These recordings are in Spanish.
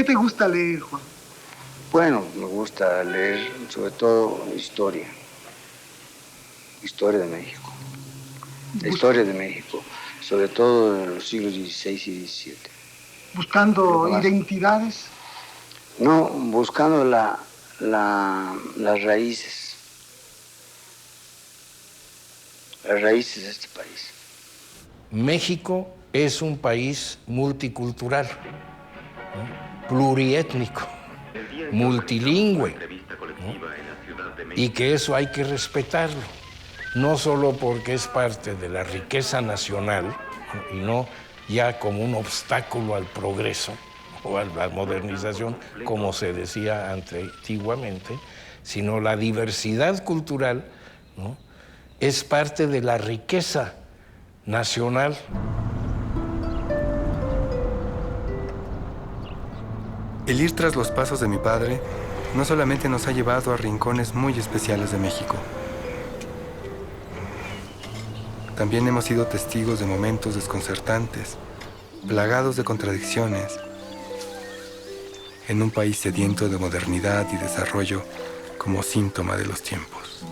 ¿Qué te gusta leer, Juan? Bueno, me gusta leer sobre todo historia. Historia de México. La historia de México, sobre todo de los siglos XVI y XVII. ¿Buscando identidades? No, buscando las raíces. Las raíces de este país. México es un país multicultural, ¿no? Pluriétnico, multilingüe, ¿no? Y que eso hay que respetarlo, no solo porque es parte de la riqueza nacional, ¿no? Y no ya como un obstáculo al progreso o a la modernización, como se decía antiguamente, sino la diversidad cultural, ¿no? Es parte de la riqueza nacional. El ir tras los pasos de mi padre no solamente nos ha llevado a rincones muy especiales de México. También hemos sido testigos de momentos desconcertantes, plagados de contradicciones, en un país sediento de modernidad y desarrollo como síntoma de los tiempos.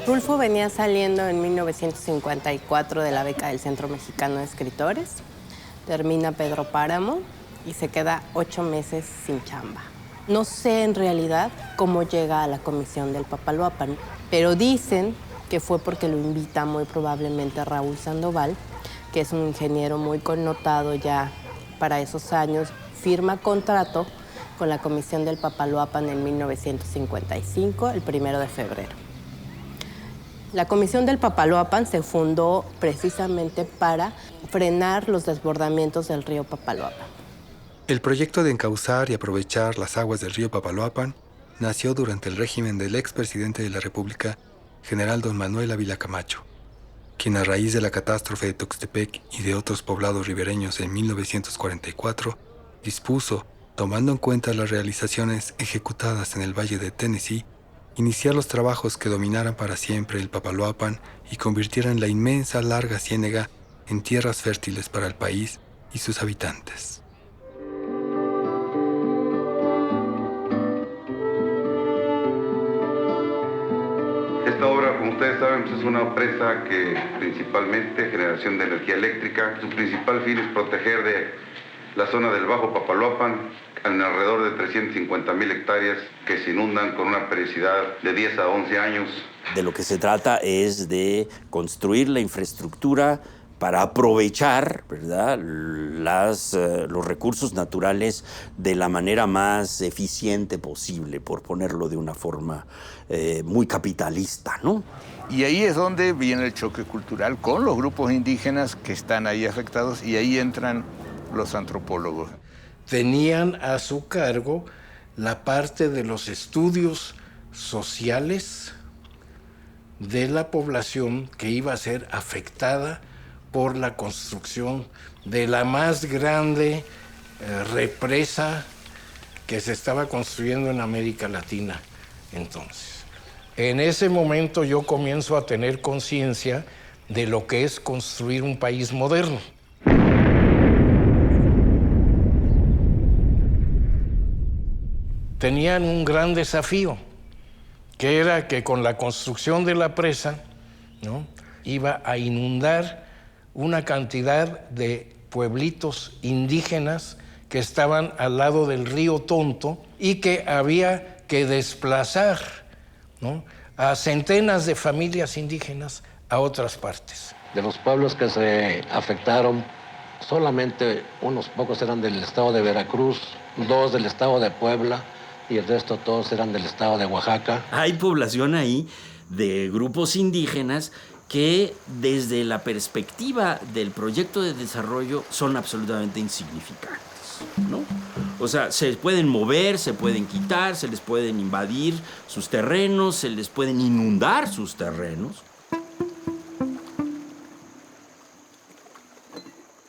Rulfo venía saliendo en 1954 de la beca del Centro Mexicano de Escritores, termina Pedro Páramo y se queda 8 meses sin chamba. No sé en realidad cómo llega a la comisión del Papaloapan, pero dicen que fue porque lo invita muy probablemente Raúl Sandoval, que es un ingeniero muy connotado ya para esos años, firma contrato con la comisión del Papaloapan en 1955, el 1 de febrero. La Comisión del Papaloapan se fundó precisamente para frenar los desbordamientos del río Papaloapan. El proyecto de encauzar y aprovechar las aguas del río Papaloapan nació durante el régimen del expresidente de la República, general don Manuel Ávila Camacho, quien a raíz de la catástrofe de Tuxtepec y de otros poblados ribereños en 1944, dispuso, tomando en cuenta las realizaciones ejecutadas en el Valle de Tennessee, iniciar los trabajos que dominaran para siempre el Papaloapan y convirtieran la inmensa larga ciénega en tierras fértiles para el país y sus habitantes. Esta obra, como ustedes saben, es una presa que principalmente generación de energía eléctrica. Su principal fin es proteger de la zona del Bajo Papaloapan, en alrededor de 350,000 hectáreas que se inundan con una periodicidad de 10 a 11 años. De lo que se trata es de construir la infraestructura para aprovechar, ¿verdad?, los recursos naturales de la manera más eficiente posible, por ponerlo de una forma muy capitalista, ¿no? Y ahí es donde viene el choque cultural con los grupos indígenas que están ahí afectados, y ahí entran los antropólogos. Tenían a su cargo la parte de los estudios sociales de la población que iba a ser afectada por la construcción de la más grande represa que se estaba construyendo en América Latina entonces. En ese momento yo comienzo a tener conciencia de lo que es construir un país moderno. Tenían un gran desafío, que era que con la construcción de la presa, ¿no?, iba a inundar una cantidad de pueblitos indígenas que estaban al lado del río Tonto y que había que desplazar, ¿no?, a centenas de familias indígenas a otras partes. De los pueblos que se afectaron, solamente unos pocos eran del estado de Veracruz, 2 del estado de Puebla, y el resto todos eran del estado de Oaxaca. Hay población ahí de grupos indígenas que desde la perspectiva del proyecto de desarrollo son absolutamente insignificantes, ¿no? O sea, se pueden mover, se pueden quitar, se les pueden invadir sus terrenos, se les pueden inundar sus terrenos.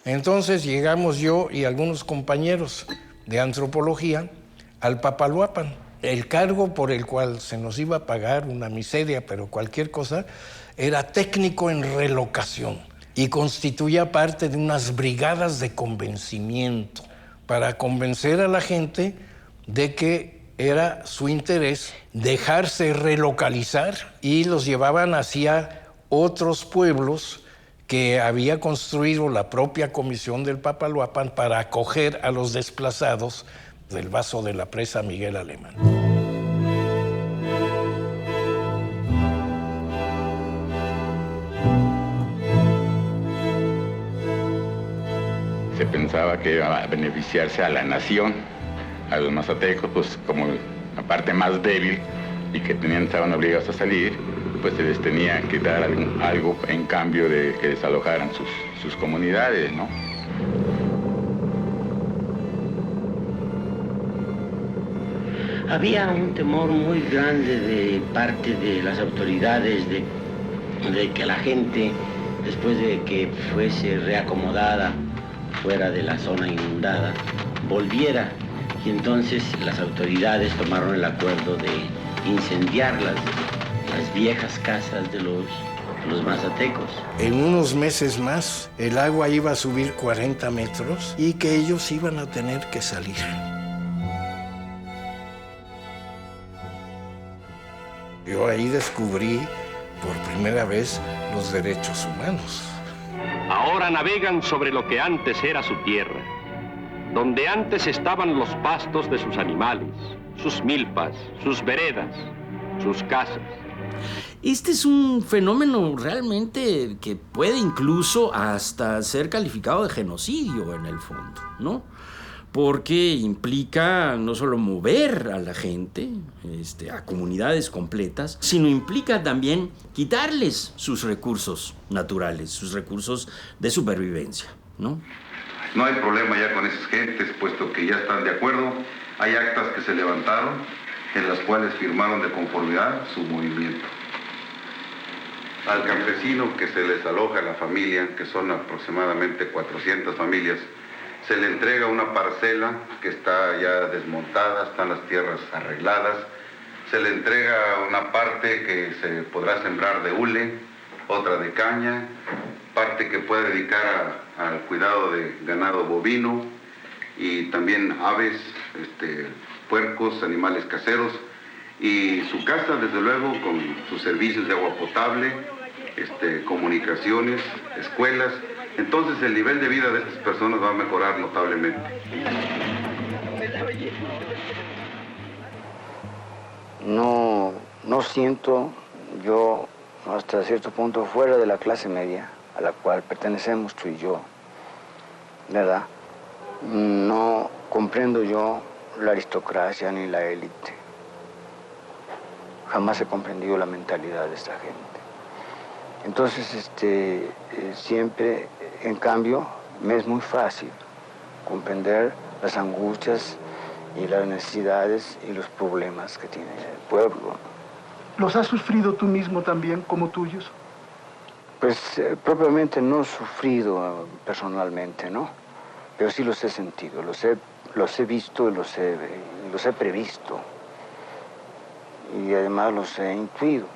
Entonces llegamos yo y algunos compañeros de antropología al Papaloapan, El cargo por el cual se nos iba a pagar una miseria, pero cualquier cosa, era técnico en relocación y constituía parte de unas brigadas de convencimiento para convencer a la gente de que era su interés dejarse relocalizar, y los llevaban hacia otros pueblos que había construido la propia Comisión del Papaloapan para acoger a los desplazados del vaso de la presa Miguel Alemán. Se pensaba que iba a beneficiarse a la nación, a los mazatecos, pues como la parte más débil y que estaban obligados a salir, pues se les tenía que dar algo en cambio de que desalojaran sus comunidades, ¿no? Había un temor muy grande de parte de las autoridades de que la gente, después de que fuese reacomodada fuera de la zona inundada, volviera. Y entonces las autoridades tomaron el acuerdo de incendiar las viejas casas de los mazatecos. En unos meses más, el agua iba a subir 40 metros y que ellos iban a tener que salir. Yo ahí descubrí por primera vez los derechos humanos. Ahora navegan sobre lo que antes era su tierra, donde antes estaban los pastos de sus animales, sus milpas, sus veredas, sus casas. Este es un fenómeno realmente que puede incluso hasta ser calificado de genocidio en el fondo, ¿no? Porque implica no solo mover a la gente, a comunidades completas, sino implica también quitarles sus recursos naturales, sus recursos de supervivencia, ¿no? No hay problema ya con esas gentes, puesto que ya están de acuerdo. Hay actas que se levantaron, en las cuales firmaron de conformidad su movimiento. Al campesino que se les aloja a la familia, que son aproximadamente 400 familias, se le entrega una parcela que está ya desmontada, están las tierras arregladas. Se le entrega una parte que se podrá sembrar de hule, otra de caña, parte que puede dedicar al cuidado de ganado bovino y también aves, puercos, animales caseros, y su casa, desde luego, con sus servicios de agua potable, comunicaciones, escuelas. Entonces el nivel de vida de estas personas va a mejorar notablemente. No siento yo, hasta cierto punto, fuera de la clase media a la cual pertenecemos tú y yo, ¿verdad? No comprendo yo la aristocracia ni la élite. Jamás he comprendido la mentalidad de esta gente. Entonces, siempre, en cambio, me es muy fácil comprender las angustias y las necesidades y los problemas que tiene el pueblo. ¿Los has sufrido tú mismo también como tuyos? Pues propiamente no he sufrido personalmente, ¿no? Pero sí los he sentido, los he visto y los he previsto. Y además los he intuido.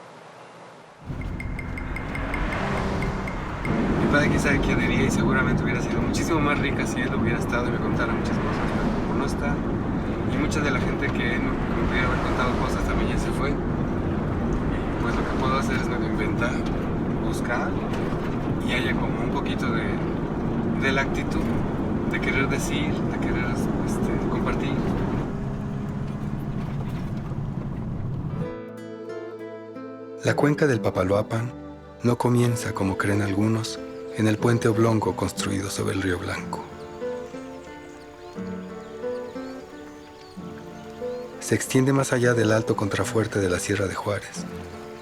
Mi padre quién sabe qué diría, y seguramente hubiera sido muchísimo más rica si él hubiera estado y me contara muchas cosas, pero como no está, y mucha de la gente que me pudiera haber contado cosas también ya se fue, pues lo que puedo hacer es medio inventar, buscar, y haya como un poquito de la actitud, de querer decir, de querer compartir. La cuenca del Papaloapan no comienza, como creen algunos, en el puente oblongo construido sobre el río Blanco. Se extiende más allá del alto contrafuerte de la Sierra de Juárez,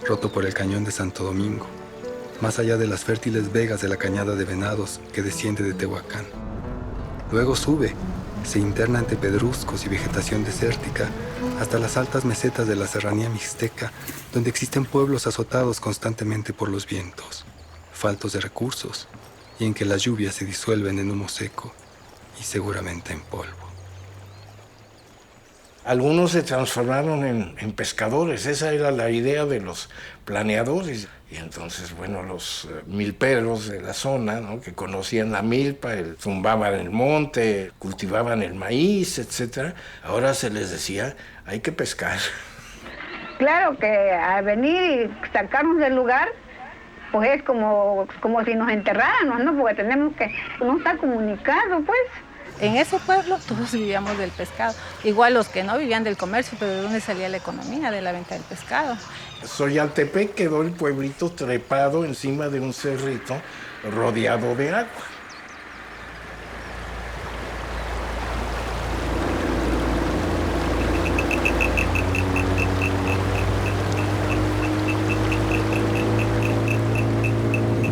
roto por el cañón de Santo Domingo, más allá de las fértiles vegas de la cañada de Venados que desciende de Tehuacán. Luego sube, se interna entre pedruscos y vegetación desértica hasta las altas mesetas de la serranía mixteca, donde existen pueblos azotados constantemente por los vientos, faltos de recursos, y en que las lluvias se disuelven en humo seco y seguramente en polvo. Algunos se transformaron en pescadores, esa era la idea de los planeadores. Y entonces, bueno, los milperos de la zona, ¿no?, que conocían la milpa, zumbaban el monte, cultivaban el maíz, etc. Ahora se les decía, hay que pescar. Claro que al venir y sacarnos del lugar, pues es como si nos enterráramos, ¿no? Porque tenemos que no estar comunicados, pues. En ese pueblo todos vivíamos del pescado. Igual los que no vivían del comercio, pero ¿de dónde salía la economía? De la venta del pescado. Soyaltepec quedó el pueblito trepado encima de un cerrito rodeado de agua.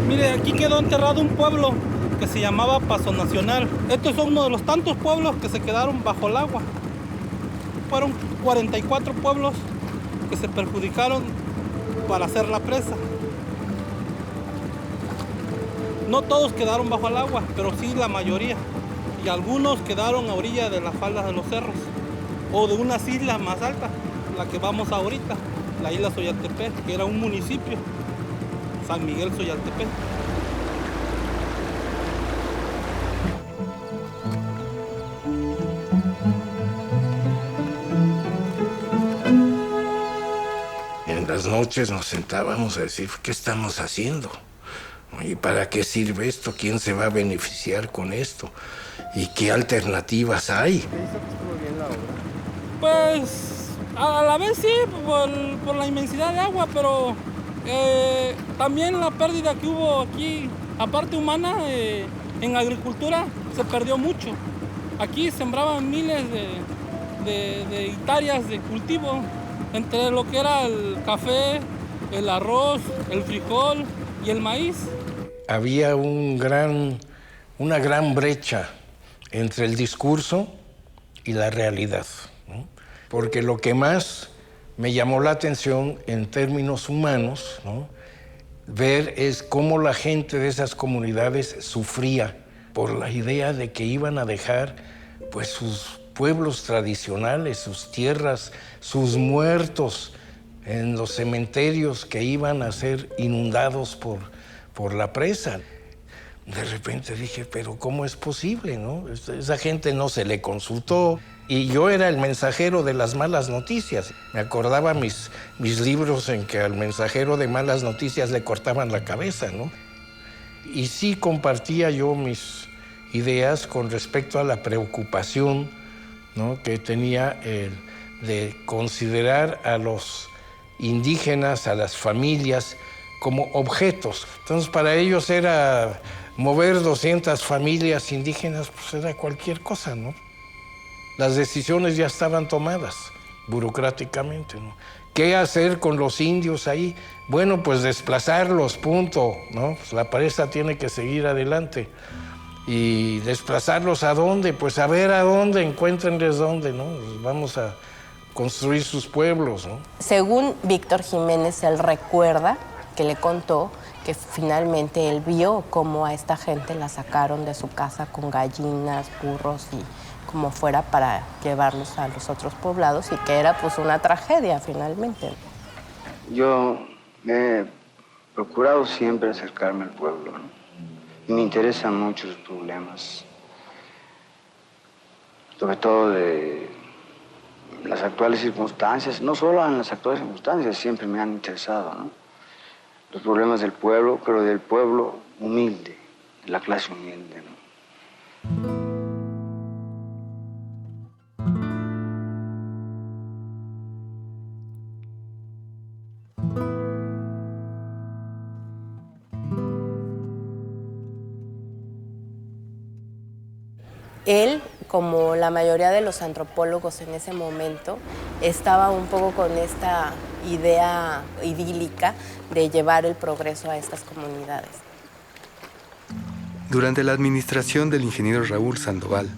Mire, aquí quedó enterrado un pueblo que se llamaba Paso Nacional. Estos son uno de los tantos pueblos que se quedaron bajo el agua. Fueron 44 pueblos que se perjudicaron para hacer la presa. No todos quedaron bajo el agua, pero sí la mayoría. Y algunos quedaron a orilla de las faldas de los cerros o de unas islas más altas, la que vamos ahorita, la isla Soyaltepec, que era un municipio, San Miguel Soyaltepec. En las noches nos sentábamos a decir, ¿qué estamos haciendo? ¿Y para qué sirve esto? ¿Quién se va a beneficiar con esto? ¿Y qué alternativas hay? Pues a la vez sí, por la inmensidad de agua, pero también la pérdida que hubo aquí, aparte humana, en agricultura se perdió mucho. Aquí sembraban miles de hectáreas de cultivo, entre lo que era el café, el arroz, el frijol y el maíz. Había una gran brecha entre el discurso y la realidad, ¿no? Porque lo que más me llamó la atención en términos humanos, ¿no?, ver es cómo la gente de esas comunidades sufría por la idea de que iban a dejar pues sus pueblos tradicionales, sus tierras, sus muertos en los cementerios que iban a ser inundados por la presa. De repente dije, pero ¿cómo es posible, no? Esa gente no se le consultó y yo era el mensajero de las malas noticias. Me acordaba mis libros en que al mensajero de malas noticias le cortaban la cabeza, ¿no? Y sí compartía yo mis ideas con respecto a la preocupación, ¿no?, que tenía de considerar a los indígenas, a las familias, como objetos. Entonces, para ellos era mover 200 familias indígenas, pues era cualquier cosa, ¿no? Las decisiones ya estaban tomadas burocráticamente, ¿no? ¿Qué hacer con los indios ahí? Bueno, pues desplazarlos, punto, ¿no? Pues la presa tiene que seguir adelante. ¿Y desplazarlos a dónde? Pues a ver a dónde, encuéntrenles dónde, ¿no? Pues vamos a construir sus pueblos, ¿no? Según Víctor Jiménez, él recuerda que le contó que finalmente él vio cómo a esta gente la sacaron de su casa con gallinas, burros y como fuera para llevarlos a los otros poblados y que era pues una tragedia finalmente. Yo he procurado siempre acercarme al pueblo, ¿no? Y me interesan mucho sus problemas, sobre todo de las actuales circunstancias, no solo en las actuales circunstancias, siempre me han interesado, ¿no? Los problemas del pueblo, pero del pueblo humilde, de la clase humilde, ¿no? Él, como la mayoría de los antropólogos en ese momento, estaba un poco con esta idea idílica de llevar el progreso a estas comunidades. Durante la administración del ingeniero Raúl Sandoval,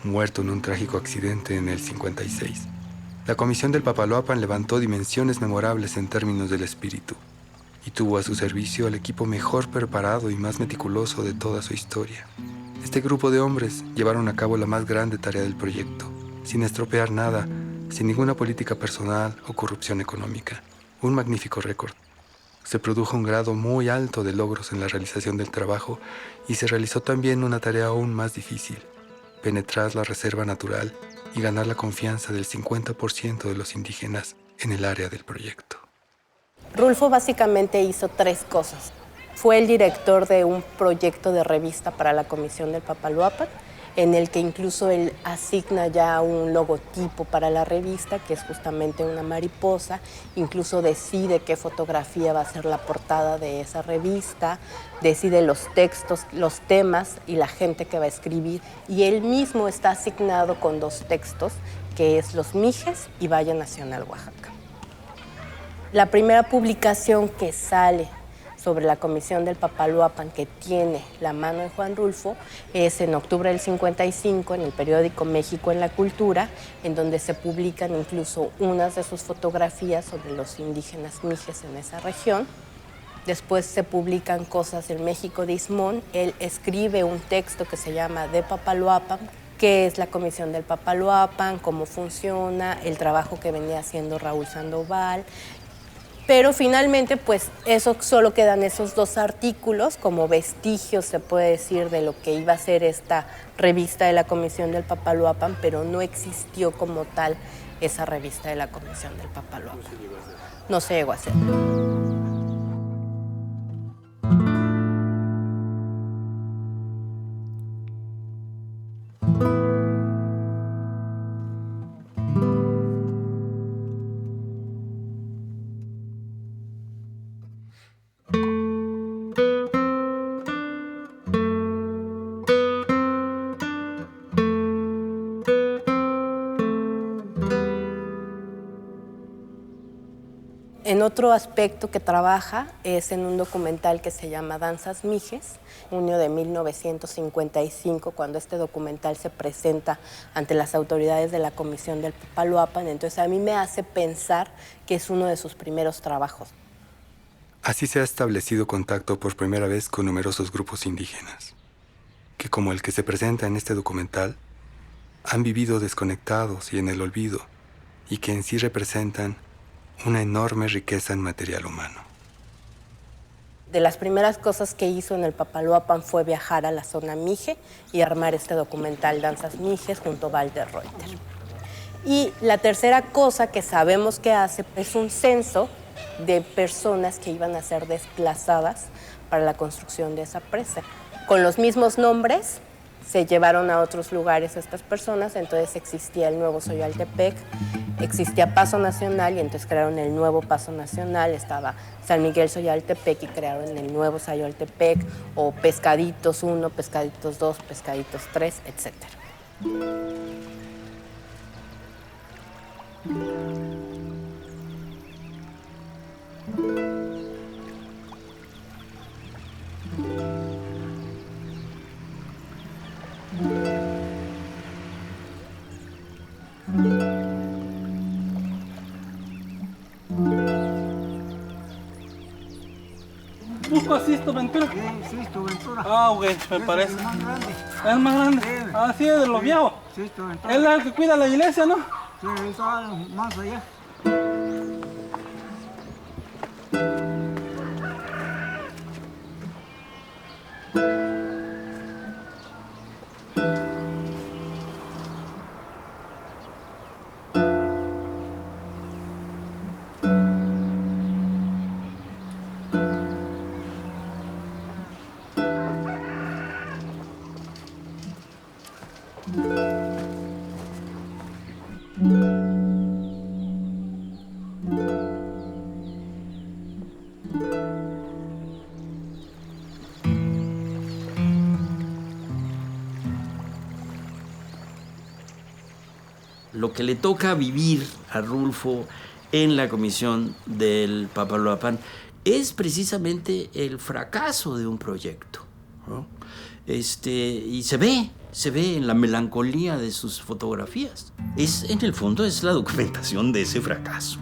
muerto en un trágico accidente en el 56, la Comisión del Papaloapan levantó dimensiones memorables en términos del espíritu y tuvo a su servicio al equipo mejor preparado y más meticuloso de toda su historia. Este grupo de hombres llevaron a cabo la más grande tarea del proyecto, sin estropear nada, sin ninguna política personal o corrupción económica. Un magnífico récord. Se produjo un grado muy alto de logros en la realización del trabajo y se realizó también una tarea aún más difícil: penetrar la reserva natural y ganar la confianza del 50% de los indígenas en el área del proyecto. Rulfo básicamente hizo 3 cosas. Fue el director de un proyecto de revista para la Comisión del Papaloapan, en el que incluso él asigna ya un logotipo para la revista, que es justamente una mariposa, incluso decide qué fotografía va a ser la portada de esa revista, decide los textos, los temas y la gente que va a escribir, y él mismo está asignado con 2 textos, que es Los Mijes y Valle Nacional Oaxaca. La primera publicación que sale sobre la Comisión del Papaloapan, que tiene la mano de Juan Rulfo, es en octubre del 55 en el periódico México en la Cultura, en donde se publican incluso unas de sus fotografías sobre los indígenas mijes en esa región. Después se publican cosas del México de Ismón. Él escribe un texto que se llama De Papaloapan, qué es la Comisión del Papaloapan, cómo funciona, el trabajo que venía haciendo Raúl Sandoval. Pero finalmente, pues eso solo quedan esos 2 artículos como vestigios, se puede decir, de lo que iba a ser esta revista de la Comisión del Papaloapan, pero no existió como tal esa revista de la Comisión del Papaloapan. No se llegó a hacer. En otro aspecto que trabaja es en un documental que se llama Danzas Mijes, junio de 1955, cuando este documental se presenta ante las autoridades de la Comisión del Papaloapan. Entonces a mí me hace pensar que es uno de sus primeros trabajos. Así se ha establecido contacto por primera vez con numerosos grupos indígenas, que como el que se presenta en este documental, han vivido desconectados y en el olvido, y que en sí representan una enorme riqueza en material humano. De las primeras cosas que hizo en el Papaloapan fue viajar a la zona Mije y armar este documental Danzas Mijes junto a Walter Reuter. Y la tercera cosa que sabemos que hace es un censo de personas que iban a ser desplazadas para la construcción de esa presa. Con los mismos nombres se llevaron a otros lugares a estas personas, entonces existía el nuevo Xoyaltepec, existía Paso Nacional y entonces crearon el nuevo Paso Nacional, estaba San Miguel Xoyaltepec y crearon el nuevo Xoyaltepec, o Pescaditos 1, Pescaditos 2, Pescaditos 3, etc. ¿Busco Sisto Ventura? Sí, Sisto Ventura. Ah, güey, me parece. Es el más grande. ¿Es más grande? Sí. Ah, sí, es de los viejos. Sisto Ventura. Él es el que cuida la iglesia, ¿no? Sí, él está más allá. Lo que le toca vivir a Rulfo en la Comisión del Papaloapan es precisamente el fracaso de un proyecto, ¿no? Y se ve en la melancolía de sus fotografías. En el fondo es la documentación de ese fracaso.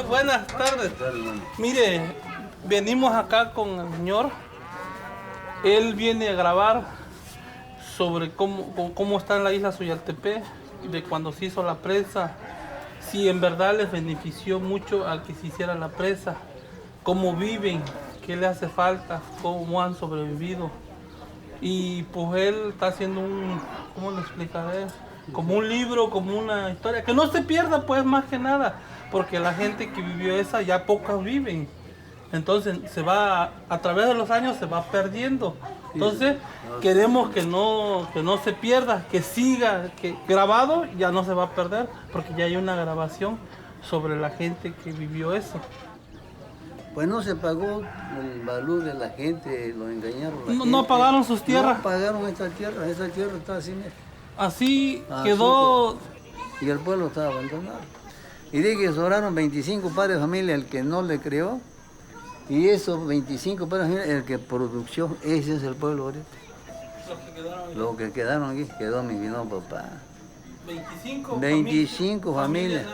Buenas tardes. Mire, venimos acá con el señor. Él viene a grabar sobre cómo está en la isla Suyaltepec, de cuando se hizo la presa, si en verdad les benefició mucho al que se hiciera la presa, cómo viven, qué le hace falta, cómo han sobrevivido. Y pues él está haciendo ¿cómo le explicaré? Como un libro, como una historia, que no se pierda pues más que nada, porque la gente que vivió esa ya pocas viven. Entonces a través de los años se va perdiendo. Entonces queremos que no se pierda, que siga, que grabado ya no se va a perder, porque ya hay una grabación sobre la gente que vivió eso. Pues no se pagó el valor de la gente, lo engañaron. No pagaron sus tierras. No pagaron esta tierra está así. Así quedó. Y el pueblo estaba abandonado. Y de que sobraron 25 padres de familia el que no le creó, y esos 25 padres de familia el que produció, ese es el pueblo ahorita. Los que quedaron aquí, quedó mi vino papá. 25 familias.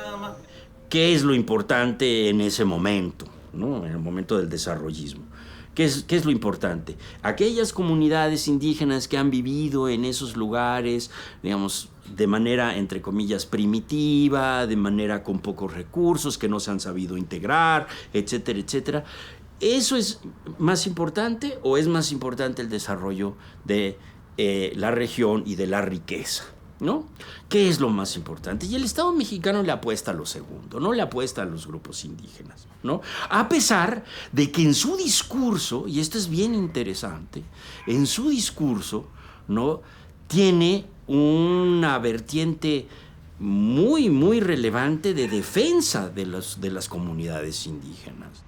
¿Qué es lo importante en ese momento, ¿no? En el momento del desarrollismo? ¿Qué es lo importante? Aquellas comunidades indígenas que han vivido en esos lugares, digamos, de manera, entre comillas, primitiva, de manera con pocos recursos, que no se han sabido integrar, etcétera, etcétera. ¿Eso es más importante o es más importante el desarrollo de la región y de la riqueza? ¿No? ¿Qué es lo más importante? Y el Estado mexicano le apuesta a lo segundo, no le apuesta a los grupos indígenas, ¿no? A pesar de que en su discurso, y esto es bien interesante, en su discurso, ¿no? Tiene una vertiente muy, muy relevante de defensa de las comunidades indígenas.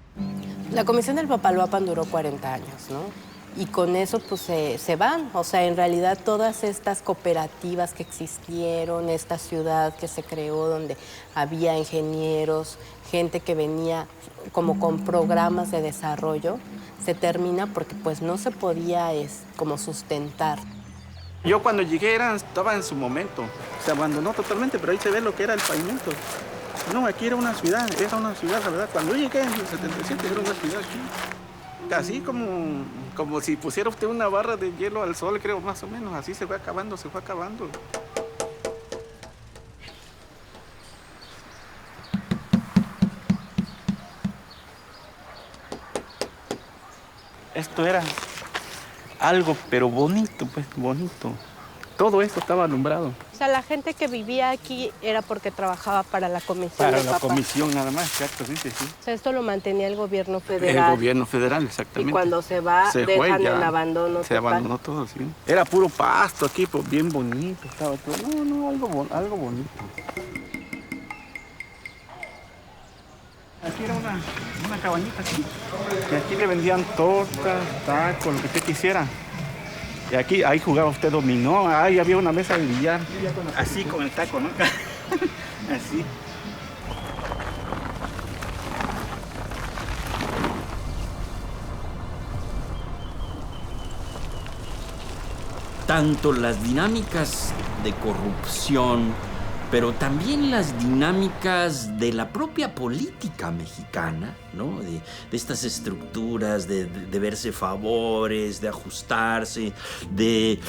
La Comisión del Papaloapan duró 40 años, ¿no? Y con eso pues se van. O sea, en realidad todas estas cooperativas que existieron, esta ciudad que se creó donde había ingenieros, gente que venía como con programas de desarrollo, se termina porque pues no se podía como sustentar. Yo cuando llegué estaba en su momento, se abandonó totalmente, pero ahí se ve lo que era el pavimento. No, aquí era una ciudad, la verdad. Cuando yo llegué en el 77 era una ciudad aquí. Así como si pusiera usted una barra de hielo al sol, creo, más o menos. Así se fue acabando. Esto era algo, pero bonito, pues, bonito. Todo esto estaba alumbrado. O sea, la gente que vivía aquí era porque trabajaba para la comisión. Para la comisión nada más, exacto, sí. O sea, esto lo mantenía el gobierno federal. El gobierno federal, exactamente. Y cuando se va, dejan en abandono. Se abandonó todo, sí. Era puro pasto aquí, pues bien bonito estaba todo. No, algo bonito. Aquí era una cabañita aquí. Y aquí le vendían tortas, tacos, lo que usted quisiera. Y aquí, ahí jugaba usted dominó, ahí había una mesa de billar. Así con el taco, ¿no? Así. Tanto las dinámicas de corrupción, pero también las dinámicas de la propia política mexicana, ¿no? De estas estructuras, de verse favores, de ajustarse, de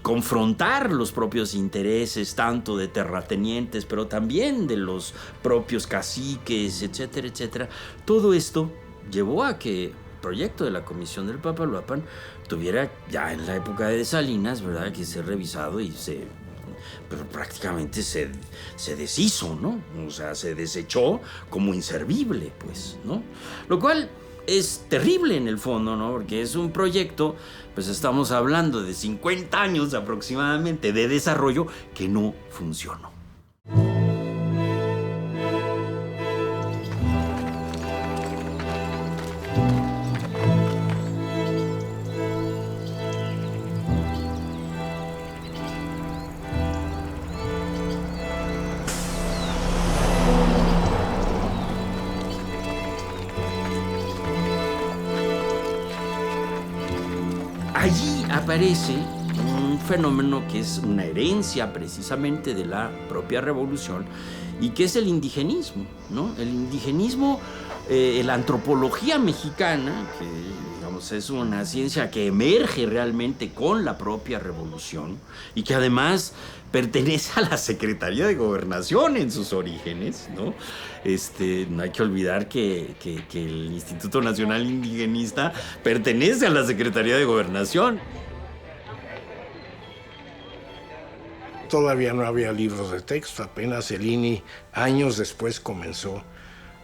confrontar los propios intereses, tanto de terratenientes, pero también de los propios caciques, etcétera, etcétera. Todo esto llevó a que el proyecto de la Comisión del Papaloapan tuviera ya en la época de Salinas, ¿verdad?, que ser revisado y pero prácticamente se deshizo, ¿no? O sea, se desechó como inservible, pues, ¿no? Lo cual es terrible en el fondo, ¿no? Porque es un proyecto, pues estamos hablando de 50 años aproximadamente de desarrollo que no funcionó. Allí aparece un fenómeno que es una herencia precisamente de la propia revolución y que es el indigenismo, ¿no? El indigenismo, la antropología mexicana, que digamos es una ciencia que emerge realmente con la propia revolución y que además pertenece a la Secretaría de Gobernación en sus orígenes, ¿no? No hay que olvidar que el Instituto Nacional Indigenista pertenece a la Secretaría de Gobernación. Todavía no había libros de texto, apenas el INI años después comenzó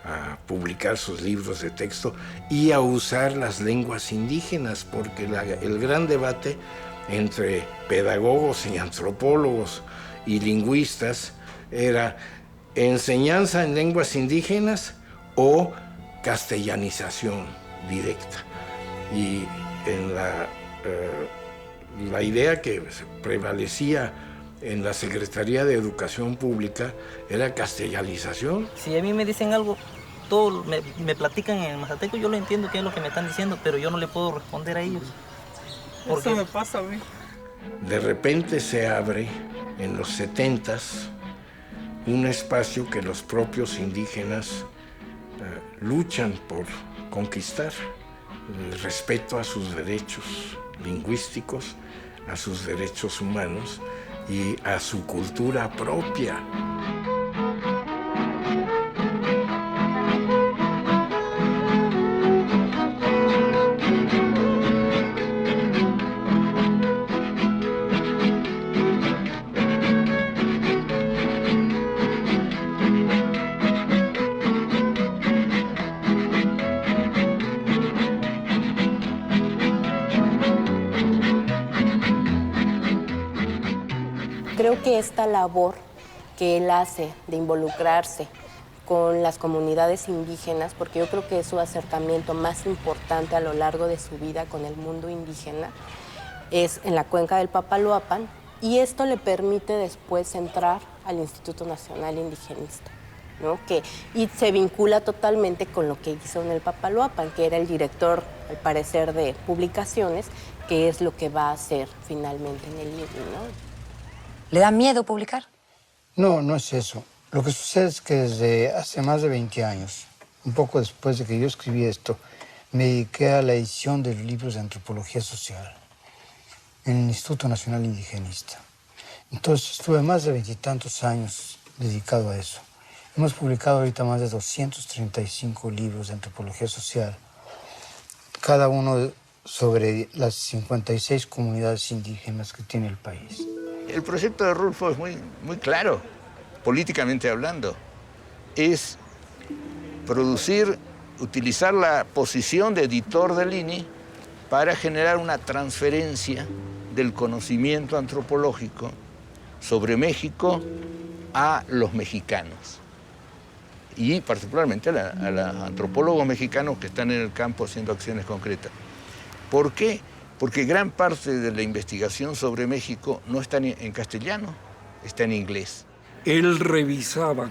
a publicar sus libros de texto y a usar las lenguas indígenas, porque el gran debate entre pedagogos y antropólogos y lingüistas era enseñanza en lenguas indígenas o castellanización directa. Y en la idea que prevalecía en la Secretaría de Educación Pública era castellanización. Si a mí me dicen algo, todo me platican en mazateco, yo lo entiendo qué es lo que me están diciendo, pero yo no le puedo responder a ellos. Eso me pasa a mí. De repente se abre en los 70s un espacio que los propios indígenas luchan por conquistar, el respeto a sus derechos lingüísticos, a sus derechos humanos y a su cultura propia. Creo que esta labor que él hace de involucrarse con las comunidades indígenas, porque yo creo que es su acercamiento más importante a lo largo de su vida con el mundo indígena, es en la cuenca del Papaloapan, y esto le permite después entrar al Instituto Nacional Indigenista, ¿no? Y se vincula totalmente con lo que hizo en el Papaloapan, que era el director, al parecer, de publicaciones, que es lo que va a hacer finalmente en el libro, ¿no? ¿Le da miedo publicar? No, no es eso. Lo que sucede es que desde hace más de 20 años, un poco después de que yo escribí esto, me dediqué a la edición de los libros de antropología social en el Instituto Nacional Indigenista. Entonces estuve más de 20 y tantos años dedicado a eso. Hemos publicado ahorita más de 235 libros de antropología social, cada uno sobre las 56 comunidades indígenas que tiene el país. El proyecto de Rulfo es muy claro, políticamente hablando. Es utilizar la posición de editor del INI para generar una transferencia del conocimiento antropológico sobre México a los mexicanos. Y particularmente a los antropólogos mexicanos que están en el campo haciendo acciones concretas. ¿Por qué? Porque gran parte de la investigación sobre México no está en castellano, está en inglés. Él revisaba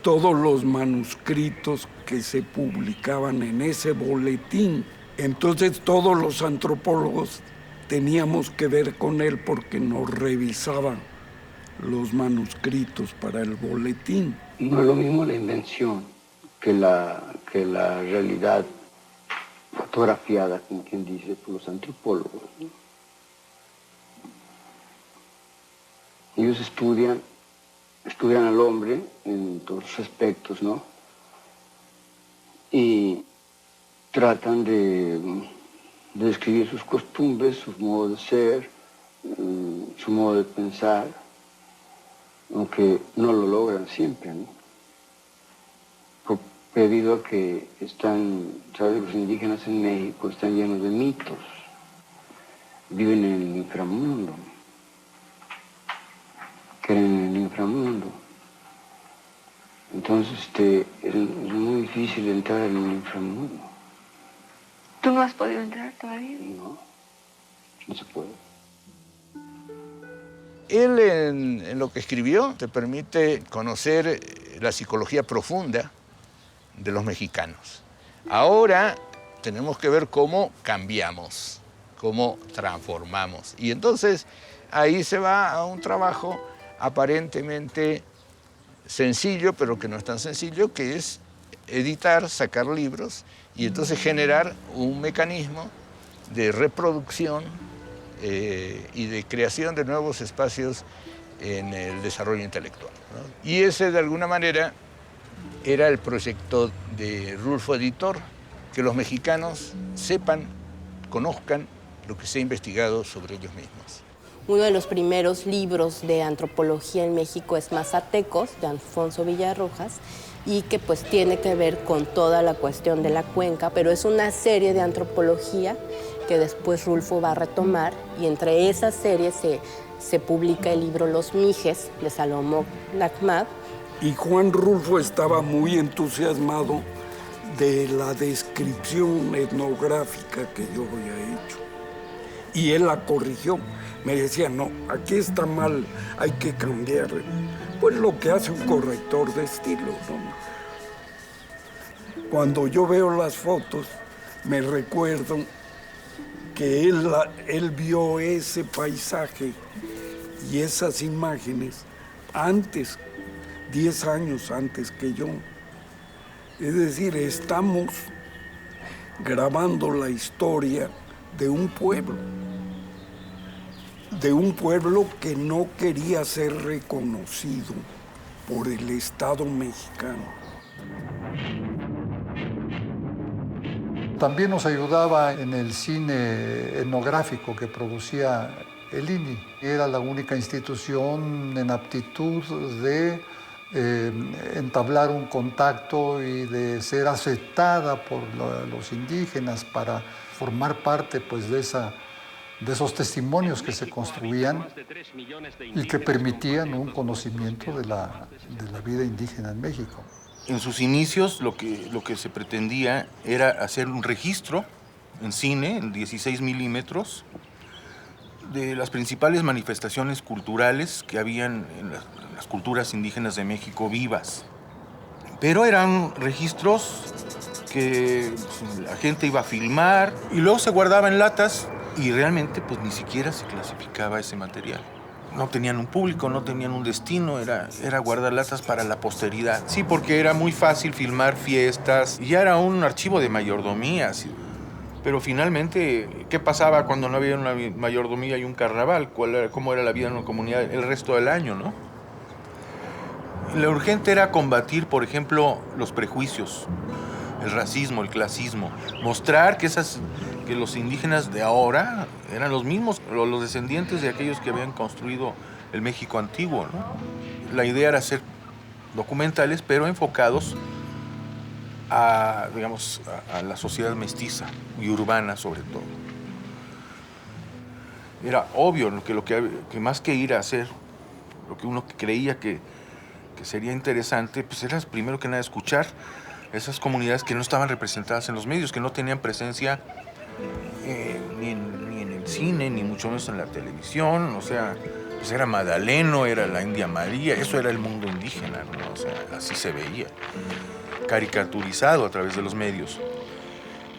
todos los manuscritos que se publicaban en ese boletín. Entonces todos los antropólogos teníamos que ver con él porque nos revisaban los manuscritos para el boletín. No es lo mismo la invención que la realidad fotografiada, como quien dice, por los antropólogos, ¿no? Ellos estudian al hombre en todos los aspectos, ¿no? Y tratan de describir sus costumbres, su modo de ser, su modo de pensar, aunque no lo logran siempre, ¿no? Debido a que ¿sabes? Los indígenas en México están llenos de mitos, viven en el inframundo, creen en el inframundo. Entonces es muy difícil entrar en el inframundo. ¿Tú no has podido entrar todavía? No se puede. Él en lo que escribió te permite conocer la psicología profunda de los mexicanos. Ahora tenemos que ver cómo cambiamos. cómo transformamos. Y entonces ahí se va a un trabajo aparentemente sencillo, pero que no es tan sencillo, que es editar, sacar libros y entonces generar un mecanismo de reproducción y de creación de nuevos espacios en el desarrollo intelectual, ¿no? Y ese, de alguna manera, era el proyecto de Rulfo Editor, que los mexicanos sepan, conozcan lo que se ha investigado sobre ellos mismos. Uno de los primeros libros de antropología en México es Mazatecos, de Alfonso Villarrojas, y que pues tiene que ver con toda la cuestión de la cuenca, pero es una serie de antropología que después Rulfo va a retomar, y entre esas series se publica el libro Los Mijes, de Salomón Nachmad. Y Juan Rulfo estaba muy entusiasmado de la descripción etnográfica que yo había hecho. Y él la corrigió. Me decía, no, aquí está mal, hay que cambiar. Pues lo que hace un corrector de estilo, ¿no? Cuando yo veo las fotos, me recuerdo que él vio ese paisaje y esas imágenes antes, 10 años antes que yo. Es decir, estamos grabando la historia de un pueblo que no quería ser reconocido por el Estado mexicano. También nos ayudaba en el cine etnográfico que producía el INI. Era la única institución en aptitud de entablar un contacto y de ser aceptada por los indígenas para formar parte pues, de esos testimonios que se construían y que permitían un conocimiento de la vida indígena en México. En sus inicios lo que se pretendía era hacer un registro en cine, en 16 milímetros, de las principales manifestaciones culturales que habían en las culturas indígenas de México vivas. Pero eran registros que la gente iba a filmar y luego se guardaba en latas y realmente pues ni siquiera se clasificaba ese material. No tenían un público, no tenían un destino, era guardar latas para la posteridad. Sí, porque era muy fácil filmar fiestas y ya era un archivo de mayordomías. Pero finalmente, ¿qué pasaba cuando no había una mayordomía y un carnaval? ¿Cómo era la vida en la comunidad el resto del año, no? Lo urgente era combatir, por ejemplo, los prejuicios, el racismo, el clasismo. Mostrar que los indígenas de ahora eran los mismos, los descendientes de aquellos que habían construido el México antiguo, ¿no? La idea era hacer documentales, pero enfocados a la sociedad mestiza y urbana sobre todo. Era obvio que más que ir a hacer lo que uno creía que sería interesante, pues era primero que nada escuchar esas comunidades que no estaban representadas en los medios, que no tenían presencia ni en el cine, ni mucho menos en la televisión. O sea, pues era Magdaleno, era la India María, eso era el mundo indígena, ¿no? O sea, así se veía, caricaturizado a través de los medios.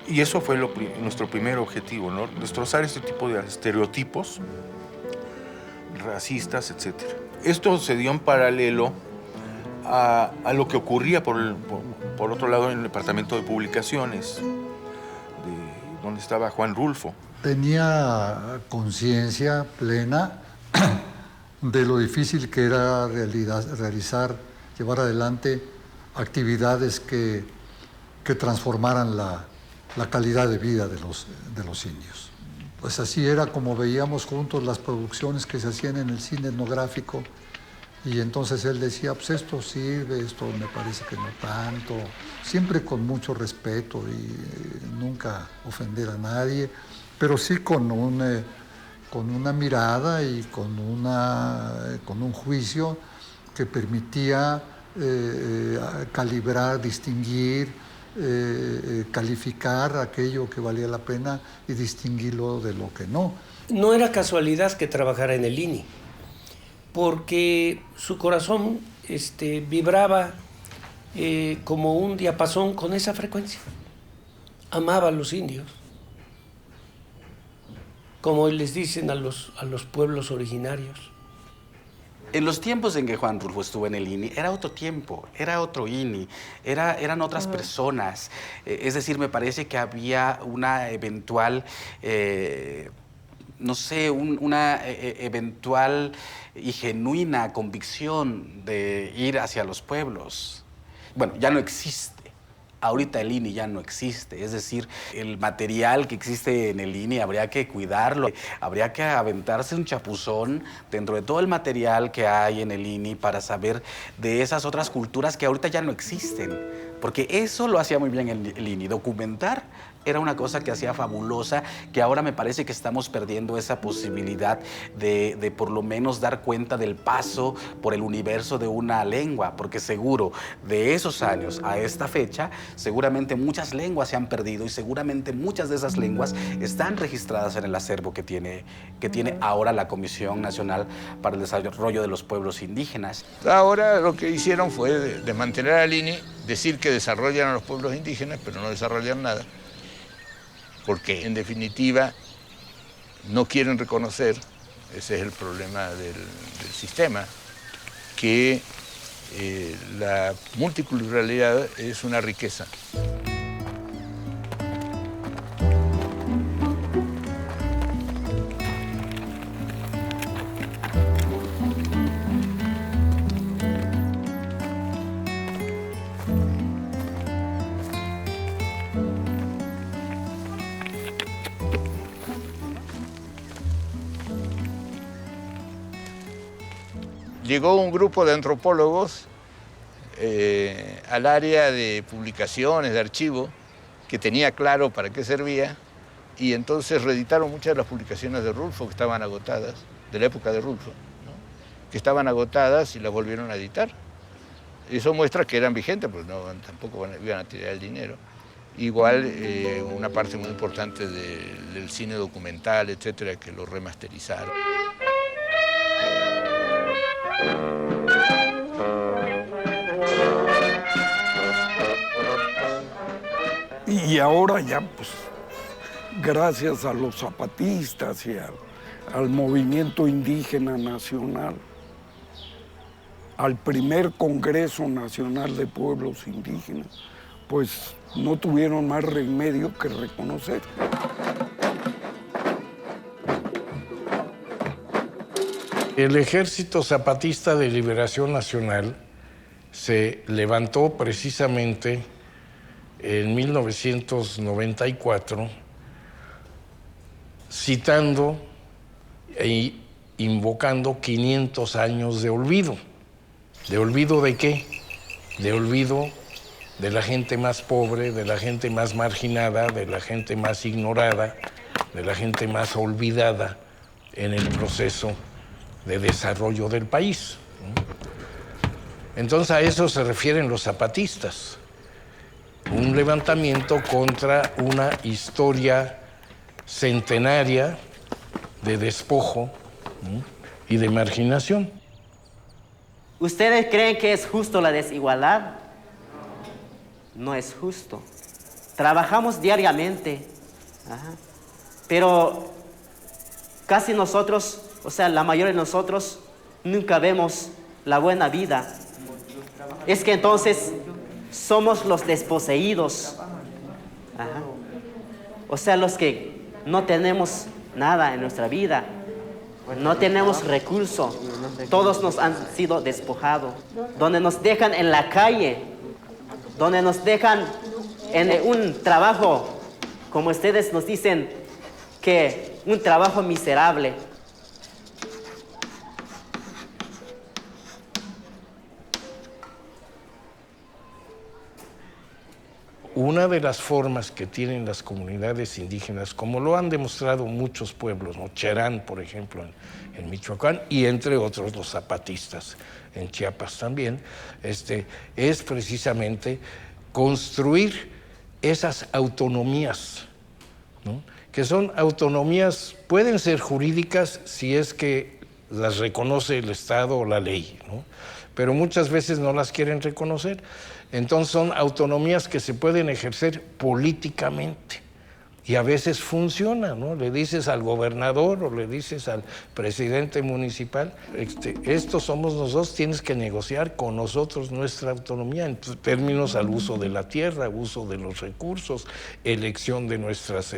Y eso fue nuestro primer objetivo, ¿no? Destrozar este tipo de estereotipos racistas, etc. Esto se dio en paralelo a lo que ocurría por otro lado en el departamento de publicaciones, donde estaba Juan Rulfo. Tenía conciencia plena de lo difícil que era llevar adelante actividades que transformaran la calidad de vida de los indios. Pues así era como veíamos juntos las producciones que se hacían en el cine etnográfico. Y entonces él decía, pues esto sirve, esto me parece que no tanto, siempre con mucho respeto y nunca ofender a nadie, pero sí con una mirada y con un juicio que permitía calibrar, distinguir, calificar aquello que valía la pena y distinguirlo de lo que no. No era casualidad que trabajara en el INI, porque su corazón vibraba como un diapasón con esa frecuencia. Amaba a los indios. como les dicen a los pueblos originarios. En los tiempos en que Juan Rulfo estuvo en el INI, era otro tiempo, era otro INI, eran otras personas. Es decir, me parece que había una eventual, no sé, una eventual y genuina convicción de ir hacia los pueblos. Bueno, ya no existe. Ahorita el INI ya no existe, es decir, el material que existe en el INI habría que cuidarlo, habría que aventarse un chapuzón dentro de todo el material que hay en el INI para saber de esas otras culturas que ahorita ya no existen, porque eso lo hacía muy bien el INI, documentar era una cosa que hacía fabulosa, que ahora me parece que estamos perdiendo esa posibilidad de por lo menos dar cuenta del paso por el universo de una lengua, porque seguro de esos años a esta fecha, seguramente muchas lenguas se han perdido y seguramente muchas de esas lenguas están registradas en el acervo que tiene ahora la Comisión Nacional para el Desarrollo de los Pueblos Indígenas. Ahora lo que hicieron fue de mantener al INI, decir que desarrollan a los pueblos indígenas, pero no desarrollan nada, porque en definitiva no quieren reconocer, ese es el problema del sistema, que la multiculturalidad es una riqueza. Llegó un grupo de antropólogos al área de publicaciones, de archivo, que tenía claro para qué servía, y entonces reeditaron muchas de las publicaciones de Rulfo que estaban agotadas, de la época de Rulfo, ¿no? Que estaban agotadas y las volvieron a editar. Eso muestra que eran vigentes, pues no, tampoco iban a tirar el dinero. Igual una parte muy importante del cine documental, etcétera, que lo remasterizaron. Y ahora ya, pues, gracias a los zapatistas y al movimiento indígena nacional, al primer Congreso Nacional de Pueblos Indígenas, pues no tuvieron más remedio que reconocer. El Ejército Zapatista de Liberación Nacional se levantó precisamente en 1994, citando e invocando 500 años de olvido. ¿De olvido de qué? De olvido de la gente más pobre, de la gente más marginada, de la gente más ignorada, de la gente más olvidada en el proceso de desarrollo del país. Entonces a eso se refieren los zapatistas. Un levantamiento contra una historia centenaria de despojo y de marginación. ¿Ustedes creen que es justo la desigualdad? No es justo. Trabajamos diariamente, pero casi nosotros, o sea, la mayoría de nosotros, nunca vemos la buena vida. Es que entonces somos los desposeídos. O sea, los que no tenemos nada en nuestra vida, no tenemos recursos, todos nos han sido despojados, donde nos dejan en la calle, donde nos dejan en un trabajo, como ustedes nos dicen, que un trabajo miserable. Una de las formas que tienen las comunidades indígenas, como lo han demostrado muchos pueblos, ¿no? Cherán, por ejemplo, en Michoacán, y entre otros los zapatistas en Chiapas también, es precisamente construir esas autonomías, ¿no? Que son autonomías, pueden ser jurídicas si es que las reconoce el Estado o la ley, ¿no? Pero muchas veces no las quieren reconocer. Entonces son autonomías que se pueden ejercer políticamente Y a veces funciona, ¿no? Le dices al gobernador o le dices al presidente municipal, estos somos nosotros, tienes que negociar con nosotros nuestra autonomía en términos al uso de la tierra, uso de los recursos, elección de nuestras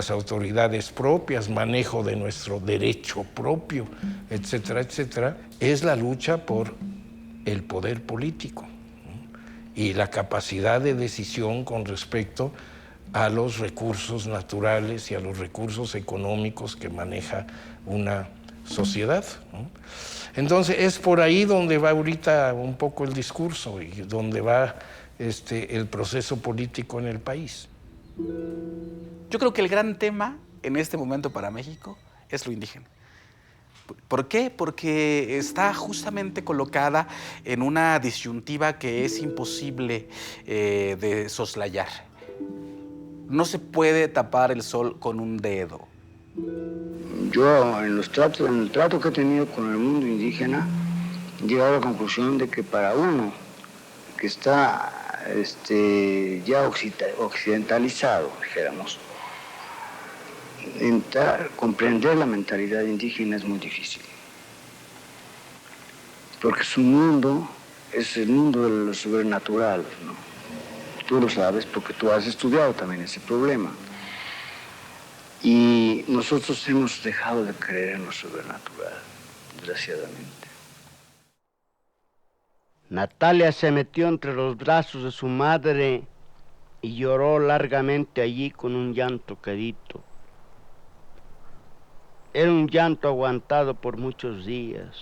autoridades propias, manejo de nuestro derecho propio, etcétera, etcétera. Es la lucha por el poder político y la capacidad de decisión con respecto a los recursos naturales y a los recursos económicos que maneja una sociedad, ¿no? Entonces es por ahí donde va ahorita un poco el discurso y donde va el proceso político en el país. Yo creo que el gran tema en este momento para México es lo indígena. ¿Por qué? Porque está justamente colocada en una disyuntiva que es imposible de soslayar. No se puede tapar el sol con un dedo. Yo en el trato que he tenido con el mundo indígena, he llegado a la conclusión de que para uno que está ya occidentalizado, dijéramos, comprender la mentalidad indígena es muy difícil. Porque su mundo es el mundo de lo sobrenatural, ¿no? Tú lo sabes porque tú has estudiado también ese problema. Y nosotros hemos dejado de creer en lo sobrenatural, desgraciadamente. Natalia se metió entre los brazos de su madre y lloró largamente allí con un llanto quedito. Era un llanto aguantado por muchos días,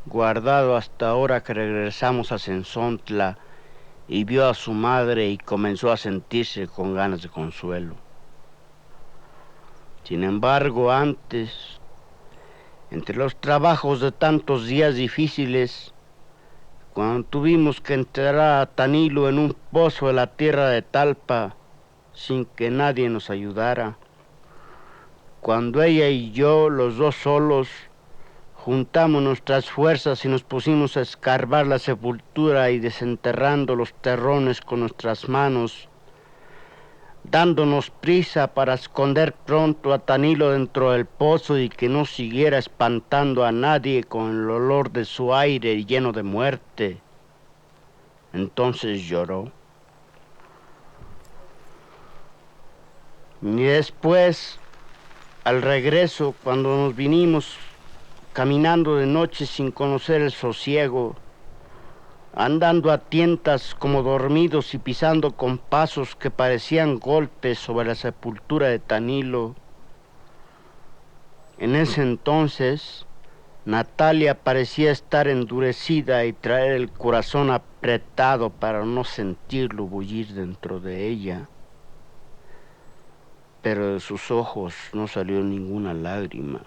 guardado hasta ahora que regresamos a Cenzontla y vio a su madre y comenzó a sentirse con ganas de consuelo. Sin embargo, antes, entre los trabajos de tantos días difíciles, cuando tuvimos que enterrar a Tanilo en un pozo de la tierra de Talpa, sin que nadie nos ayudara, cuando ella y yo, los dos solos, juntamos nuestras fuerzas y nos pusimos a escarbar la sepultura y desenterrando los terrones con nuestras manos, dándonos prisa para esconder pronto a Tanilo dentro del pozo y que no siguiera espantando a nadie con el olor de su aire lleno de muerte. Entonces lloró. Y después, al regreso, cuando nos vinimos caminando de noche sin conocer el sosiego, andando a tientas como dormidos y pisando con pasos que parecían golpes sobre la sepultura de Tanilo. En ese entonces, Natalia parecía estar endurecida y traer el corazón apretado para no sentirlo bullir dentro de ella. Pero de sus ojos no salió ninguna lágrima.